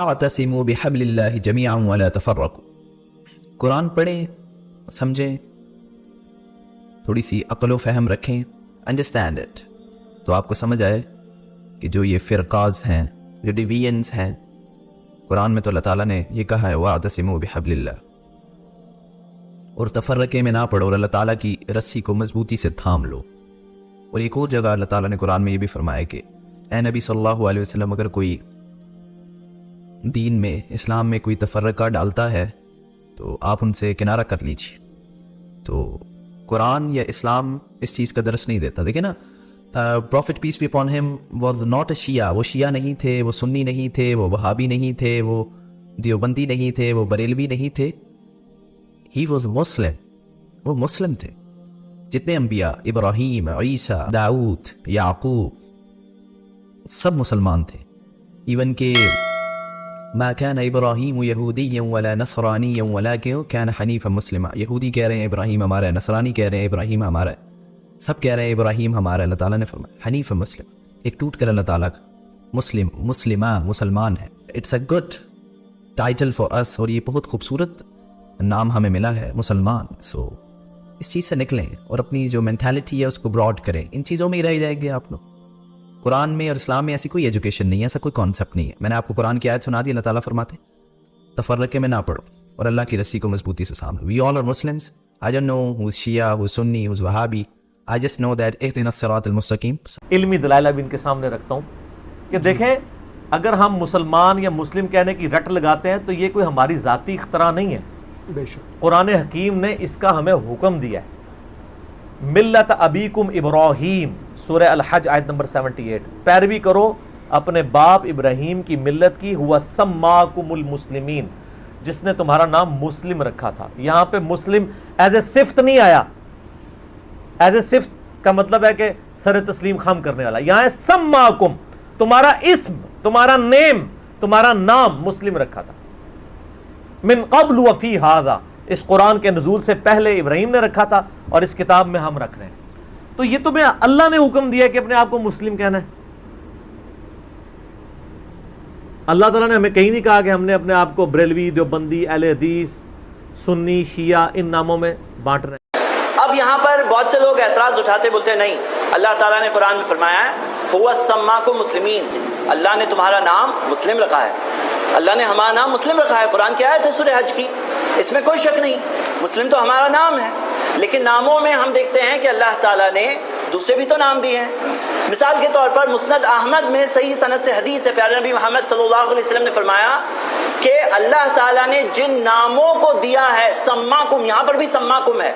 اعتصموا بحبل اللہ جمیعا ولا تفرقوا. قرآن پڑھیں، سمجھیں، تھوڑی سی عقل و فہم رکھیں، انڈرسٹینڈ اٹ، تو آپ کو سمجھ آئے کہ جو یہ فرقاز ہیں، جو ڈیویژنس ہیں، قرآن میں تو اللہ تعالیٰ نے یہ کہا ہے واعتصموا بحبل اللہ، اور تفرقے میں نہ پڑھو، اور اللہ تعالیٰ کی رسی کو مضبوطی سے تھام لو. اور ایک اور جگہ اللہ تعالیٰ نے قرآن میں یہ بھی فرمایا کہ اے نبی صلی اللہ علیہ وسلم، اگر کوئی دین میں، اسلام میں کوئی تفرقہ ڈالتا ہے تو آپ ان سے کنارہ کر لیجیے. تو قرآن یا اسلام اس چیز کا درس نہیں دیتا. دیکھیں نا، prophet peace be upon him was not a Shia, وہ شیعہ نہیں تھے، وہ سنی نہیں تھے، وہ وہابی نہیں تھے، وہ دیوبندی نہیں تھے، وہ بریلوی نہیں تھے. ہی واز مسلم، وہ مسلم تھے. جتنے انبیاء، ابراہیم، عیسیٰ، داؤد، یعقوب، سب مسلمان تھے. ایون کہ ما كان ابراہیم یہودیا ولا نصرانیا ولکن كان حنیفا مسلما. یہودی کہہ رہے ہیں ابراہیم ہمارا ہے، نصرانی کہہ رہے ہیں ابراہیم ہمارا ہے، سب کہہ رہے ہیں ابراہیم ہمارا ہے. اللہ تعالیٰ نے فرمایا حنیف مسلم، ایک ٹوٹ کر اللہ تعالیٰ کا مسلم، مسلمہ، مسلمان ہے. It's a good title for us, اور یہ بہت خوبصورت نام ہمیں ملا ہے مسلمان. سو اس چیز سے نکلیں اور اپنی جو مینٹیلٹی ہے اس کو براڈ کریں. ان چیزوں میں ہی رہ جائیں گے آپ لوگ. قرآن میں اور اسلام میں ایسی کوئی ایجوکیشن نہیں ہے، ایسا کوئی کانسیپٹ نہیں ہے. میں نے آپ کو قرآن کی آیت سنا دی، اللہ تعالیٰ فرماتے تفرقے میں نہ پڑھو اور اللہ کی رسی کو مضبوطی سے سامنے. We all are Muslims. I don't know who's Shia, who's Sunni, who's Wahhabi. I just know that اهدنا الصراط المستقیم. علمی دلائل اب ان کے سامنے رکھتا ہوں کہ دیکھیں، اگر ہم مسلمان یا مسلم کہنے کی رٹ لگاتے ہیں تو یہ کوئی ہماری ذاتی اختراع نہیں ہے. بے شک قرآن حکیم نے اس کا ہمیں حکم دیا ہے. ملت ابیکم ابراہیم، سورہ الحج آیت نمبر 78، پیروی کرو اپنے باپ ابراہیم کی ملت کی. ہوا سماکم المسلمین، جس نے تمہارا نام مسلم رکھا تھا. یہاں پہ مسلم ایز اے صفت نہیں آیا. ایز اے صفت کا مطلب ہے کہ سر تسلیم خم کرنے والا. یہاں ہے سماکم، تمہارا اسم، تمہارا نیم، تمہارا نام مسلم رکھا تھا. من قبل وفی ھذا، اس قرآن کے نزول سے پہلے ابراہیم نے رکھا تھا اور اس کتاب میں ہم رکھ رہے ہیں. تو یہ تمہیں اللہ نے حکم دیا کہ اپنے آپ کو مسلم کہنا ہے. اللہ تعالیٰ نے ہمیں کہیں نہیں کہا کہ ہم نے اپنے آپ کو بریلوی، دیوبندی، اہل حدیث، سنی، شیعہ ان ناموں میں بانٹ رہے ہیں. اب یہاں پر بہت سے لوگ اعتراض اٹھاتے، بولتے نہیں، اللہ تعالیٰ نے قرآن میں فرمایا ہے ہوا سماکم مسلمین، اللہ نے تمہارا نام مسلم رکھا ہے، اللہ نے ہمارا نام مسلم رکھا ہے. قرآن کی آیت ہے سورہ حج کی، اس میں کوئی شک نہیں، مسلم تو ہمارا نام ہے. لیکن ناموں میں ہم دیکھتے ہیں کہ اللہ تعالیٰ نے دوسرے بھی تو نام دیے ہیں. مثال کے طور پر مسند احمد میں صحیح سند سے حدیث ہے، پیارے نبی محمد صلی اللہ علیہ وسلم نے فرمایا کہ اللہ تعالیٰ نے جن ناموں کو دیا ہے، سماکم، یہاں پر بھی سماکم ہے،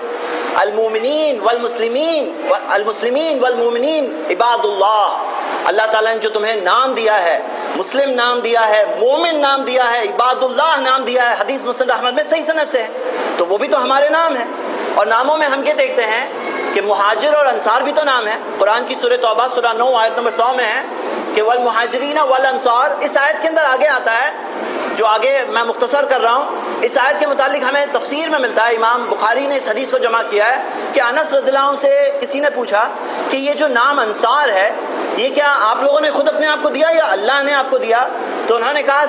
المومنین والمسلمین، المسلمین والمومنین عباد اللہ. اللہ تعالیٰ نے جو تمہیں نام دیا ہے، مسلم نام دیا ہے، مومن نام دیا ہے، عباد اللہ نام دیا ہے، حدیث مسند احمد میں صحیح سند سے ہے، تو وہ بھی تو ہمارے نام ہیں. اور ناموں میں ہم یہ دیکھتے ہیں کہ مہاجر اور انصار بھی تو نام ہے. قرآن کی سورہ توبہ سورہ 9 آیت نمبر 100 میں ہے کہ والمہاجرین والانصار. اس آیت کے اندر آگے آتا ہے، جو آگے میں مختصر کر رہا ہوں، اس آیت کے متعلق ہمیں تفسیر میں ملتا ہے، امام بخاری نے اس حدیث کو جمع کیا ہے کہ انس رضی اللہ عنہ سے کسی نے پوچھا کہ یہ جو نام انصار ہے یہ کیا آپ لوگوں نے خود اپنے آپ کو دیا یا اللہ نے آپ کو دیا؟ تو انہوں نے کہا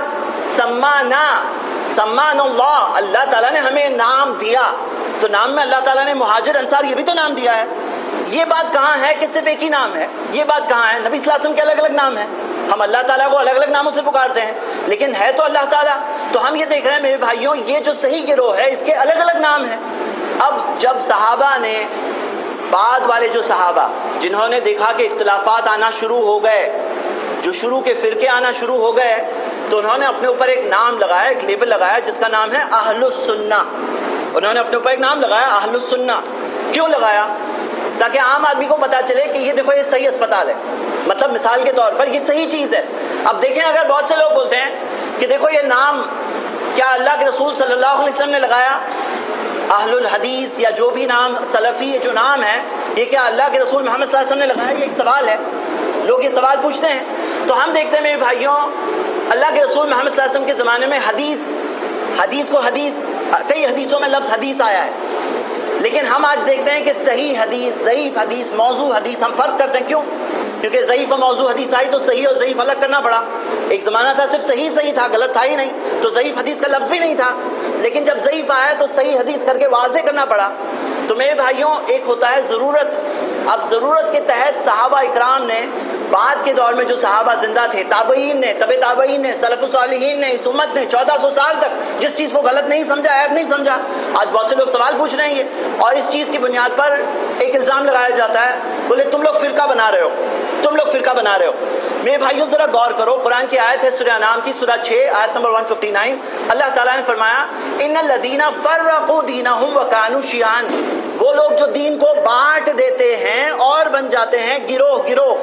سمان اللہ، اللہ تعالیٰ نے ہمیں نام دیا. تو نام میں اللہ تعالیٰ نے مہاجر انصار یہ بھی تو نام دیا ہے. یہ بات کہاں ہے کہ صرف ایک ہی نام ہے؟ یہ بات کہاں ہے؟ نبی صلی اللہ علیہ وسلم کے الگ الگ نام ہیں، ہم اللہ تعالیٰ کو الگ الگ ناموں سے پکارتے ہیں، لیکن ہے تو اللہ تعالیٰ. تو ہم یہ دیکھ رہے ہیں میرے بھائیوں، یہ جو صحیح گروہ ہے اس کے الگ الگ نام ہیں. اب جب صحابہ نے، بعد والے جو صحابہ جنہوں نے دیکھا کہ اختلافات آنا شروع ہو گئے، جو شروع کے فرقے آنا شروع ہو گئے، تو انہوں نے اپنے اوپر ایک نام لگایا، ایک لیبل لگایا جس کا نام ہے اہل السنہ. انہوں نے اپنے اوپر ایک نام لگایا اہل السنہ. کیوں لگایا؟ تاکہ عام آدمی کو پتا چلے کہ یہ دیکھو یہ صحیح اسپتال ہے، مطلب مثال کے طور پر یہ صحیح چیز ہے. اب دیکھیں، اگر بہت سے لوگ بولتے ہیں کہ دیکھو یہ نام کیا اللہ کے رسول صلی اللہ علیہ وسلم نے لگایا، اہل الحدیث یا جو بھی نام سلفی جو نام ہے، یہ کیا اللہ کے رسول محمد صلی اللہ علیہ وسلم نے لگایا؟ یہ ایک سوال ہے، لوگ یہ سوال پوچھتے ہیں. تو ہم دیکھتے ہیں میرے بھائیوں، اللہ کے رسول محمد صلی اللہ علیہ وسلم کے زمانے میں حدیث کو کئی حدیثوں میں لفظ حدیث آیا ہے، لیکن ہم آج دیکھتے ہیں کہ صحیح حدیث، ضعیف حدیث، موضوع حدیث ہم فرق کرتے ہیں. کیوں؟ کیونکہ ضعیف و موضوع حدیث آئی تو صحیح اور ضعیف الگ کرنا پڑا. ایک زمانہ تھا صرف صحیح تھا، غلط تھا ہی نہیں، تو ضعیف حدیث کا لفظ بھی نہیں تھا. لیکن جب ضعیف آیا تو صحیح حدیث کر کے واضح کرنا پڑا. تو میرے بھائیوں، ایک ہوتا ہے ضرورت. اب ضرورت کے تحت صحابہ اکرام نے بعد کے دور میں جو صحابہ زندہ تھے، تابعین نے، تبع تابعین نے، سلف الصالحین نے، اس امت نے 1400 سال تک جس چیز کو غلط نہیں سمجھا، عیب نہیں سمجھا. آج بہت سے لوگ سوال پوچھ رہے ہیں یہ، اور اس چیز کی بنیاد پر ایک الزام لگایا جاتا ہے، بولے تم لوگ فرقہ بنا رہے ہو، تم لوگ فرقہ بنا رہے ہو. میرے بھائیوں ذرا غور کرو، قرآن کی آیت ہے سورہ انعام کی، سورہ 6 آیت نمبر 159. اللہ تعالیٰ نے فرمایا ان الذین فرقوا دینہم وکانوا شیعاً، وہ لوگ جو دین کو بانٹ دیتے ہیں اور بن جاتے ہیں گروہ گروہ.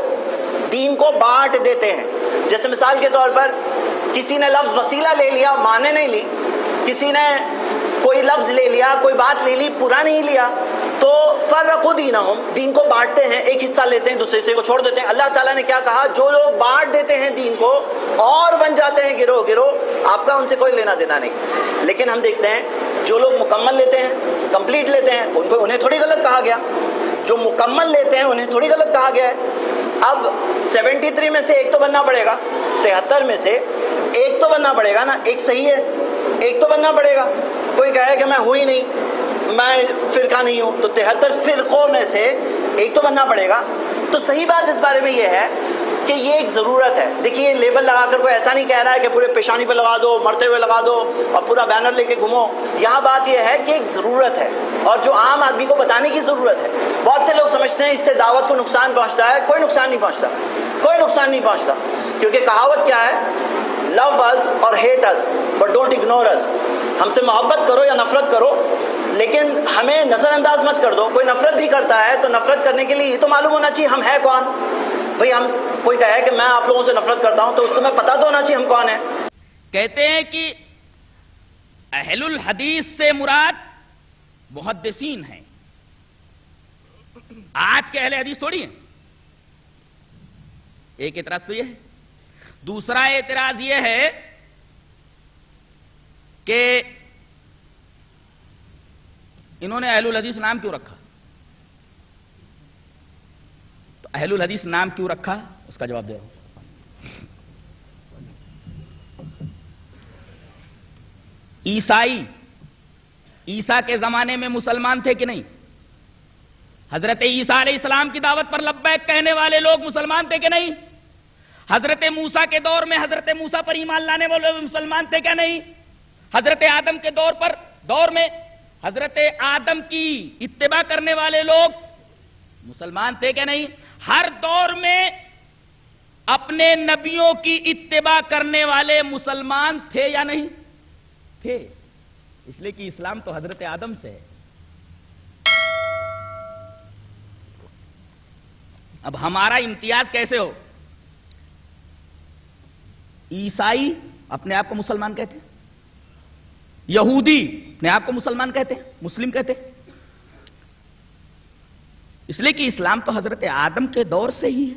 دین کو بانٹ دیتے ہیں. جیسے مثال کے طور پر کسی نے لفظ وسیلہ لے لیا، معنی نہیں لی، کسی نے کوئی لفظ لے لیا، کوئی بات لے لی، پورا نہیں لیا، تو فرقوا دینہم، دین کو بانٹتے ہیں، ایک حصہ لیتے ہیں دوسرے حصے کو چھوڑ دیتے ہیں. اللہ تعالیٰ نے کیا کہا؟ جو لوگ بانٹ دیتے ہیں دین کو اور بن جاتے ہیں گروہ گروہ، آپ کا ان سے کوئی لینا دینا نہیں. لیکن ہم دیکھتے ہیں جو لوگ مکمل لیتے ہیں، کمپلیٹ لیتے ہیں، انہیں تھوڑی غلط کہا گیا. جو مکمل لیتے ہیں انہیں تھوڑی غلط کہا گیا ہے. اب 73 میں سے ایک تو بننا پڑے گا، 73 میں سے ایک تو بننا پڑے گا نا. ایک صحیح ہے، ایک تو بننا پڑے گا. کوئی کہے کہ میں ہوں ہی نہیں، میں فرقہ نہیں ہوں، تو 73 فرقوں میں سے ایک تو بننا پڑے گا. تو صحیح بات اس بارے میں یہ ہے کہ یہ ایک ضرورت ہے. دیکھیے لیبل لگا کر کوئی ایسا نہیں کہہ رہا ہے کہ پورے پیشانی پہ لگا دو، مرتے ہوئے لگا دو اور پورا بینر لے کے گھومو. یہاں بات یہ ہے کہ ایک ضرورت ہے اور جو عام آدمی کو بتانے کی ضرورت ہے. بہت سے لوگ سمجھتے ہیں اس سے دعوت کو نقصان پہنچتا ہے. کوئی نقصان نہیں پہنچتا، کوئی نقصان نہیں پہنچتا. کیونکہ کہاوت کیا ہے؟ لو us اور hate us but don't ignore us. ہم سے محبت کرو یا نفرت کرو لیکن ہمیں نظر انداز مت کر دو. کوئی نفرت بھی کرتا ہے تو نفرت کرنے کے لیے یہ تو معلوم ہونا چاہیے ہم ہے کون. بھئی ہم کوئی کہے کہ میں آپ لوگوں سے نفرت کرتا ہوں تو اس تو میں پتہ تو ہونا چاہیے ہم کون ہیں. کہتے ہیں کہ اہل الحدیث سے مراد محدثین ہیں. آج کے اہل حدیث تھوڑی ہیں. ایک اعتراض تو یہ ہے. دوسرا اعتراض یہ ہے کہ انہوں نے اہل الحدیث نام کیوں رکھا؟ تو اہل الحدیث نام کیوں رکھا اس کا جواب دے رہا ہوں. عیسیٰ کے زمانے میں مسلمان تھے کہ نہیں؟ حضرت عیسیٰ علیہ السلام کی دعوت پر لبیک کہنے والے لوگ مسلمان تھے کہ نہیں؟ حضرت موسیٰ کے دور میں حضرت موسیٰ پر ایمان لانے والے مسلمان تھے کیا نہیں؟ حضرت آدم کے دور میں حضرت آدم کی اتباع کرنے والے لوگ مسلمان تھے کیا نہیں؟ ہر دور میں اپنے نبیوں کی اتباع کرنے والے مسلمان تھے یا نہیں تھے؟ اس لیے کہ اسلام تو حضرت آدم سے ہے. اب ہمارا امتیاز کیسے ہو؟ عیسائی اپنے آپ کو مسلمان کہتے ہیں، یہودی اپنے آپ کو مسلمان کہتے ہیں، مسلم کہتے ہیں. اس لیے کہ اسلام تو حضرت آدم کے دور سے ہی ہے.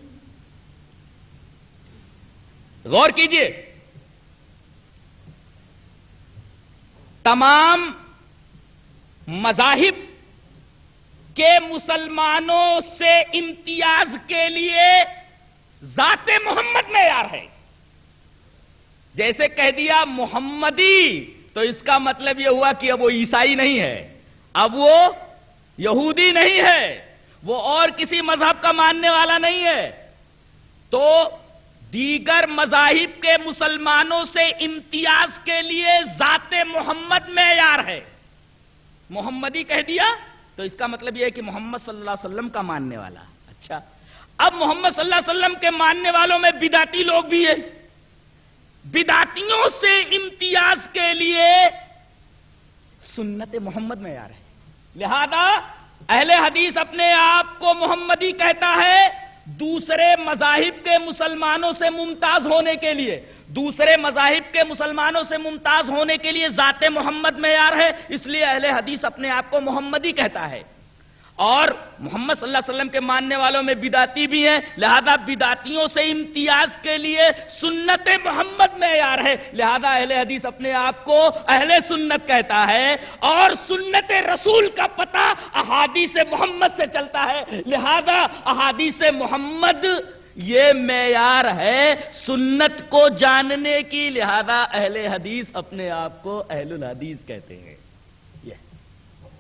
غور کیجئے، تمام مذاہب کے مسلمانوں سے امتیاز کے لیے ذات محمد معیار ہے. جیسے کہہ دیا محمدی تو اس کا مطلب یہ ہوا کہ اب وہ عیسائی نہیں ہے، اب وہ یہودی نہیں ہے، وہ اور کسی مذہب کا ماننے والا نہیں ہے. تو دیگر مذاہب کے مسلمانوں سے امتیاز کے لیے ذات محمد معیار ہے. محمدی کہہ دیا تو اس کا مطلب یہ ہے کہ محمد صلی اللہ علیہ وسلم کا ماننے والا. اچھا، اب محمد صلی اللہ علیہ وسلم کے ماننے والوں میں بدعتی لوگ بھی ہیں. بدعتیوں سے امتیاز کے لیے سنت محمد معیار ہے. لہذا اہل حدیث اپنے آپ کو محمدی کہتا ہے دوسرے مذاہب کے مسلمانوں سے ممتاز ہونے کے لیے. دوسرے مذاہب کے مسلمانوں سے ممتاز ہونے کے لیے ذات محمد معیار ہے. اس لیے اہل حدیث اپنے آپ کو محمدی کہتا ہے. اور محمد صلی اللہ علیہ وسلم کے ماننے والوں میں بدعتی بھی ہیں، لہذا بدعتیوں سے امتیاز کے لیے سنت محمد معیار ہے. لہذا اہل حدیث اپنے آپ کو اہل سنت کہتا ہے اور سنت رسول کا پتہ احادیث محمد سے چلتا ہے. لہذا احادیث محمد یہ معیار ہے سنت کو جاننے کی، لہذا اہل حدیث اپنے آپ کو اہل الحدیث کہتے ہیں۔ یہ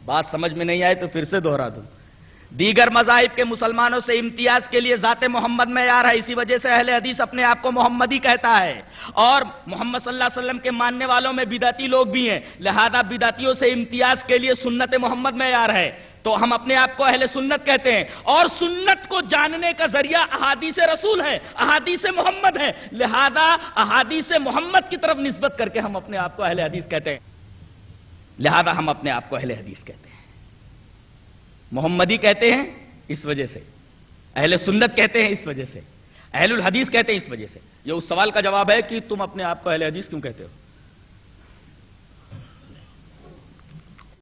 بات سمجھ میں نہیں آئے تو پھر سے دوہرا دوں، دیگر مذاہب کے مسلمانوں سے امتیاز کے لیے ذات محمد معیار ہے، اسی وجہ سے اہل حدیث اپنے آپ کو محمدی کہتا ہے، اور محمد صلی اللہ علیہ وسلم کے ماننے والوں میں بدعتی لوگ بھی ہیں، لہذا بدعتیوں سے امتیاز کے لیے سنت محمد معیار ہے، تو ہم اپنے آپ کو اہل سنت کہتے ہیں، اور سنت کو جاننے کا ذریعہ احادیث رسول ہے، احادیث محمد ہے، لہذا احادیث محمد کی طرف نسبت کر کے ہم اپنے آپ کو اہل حدیث کہتے ہیں، لہذا ہم اپنے آپ کو اہل حدیث کہتے ہیں، محمدی کہتے ہیں اس وجہ سے، اہل سنت کہتے ہیں اس وجہ سے، اہل الحدیث کہتے ہیں اس وجہ سے۔ یہ اس سوال کا جواب ہے کہ تم اپنے آپ کو اہل حدیث کیوں کہتے ہو؟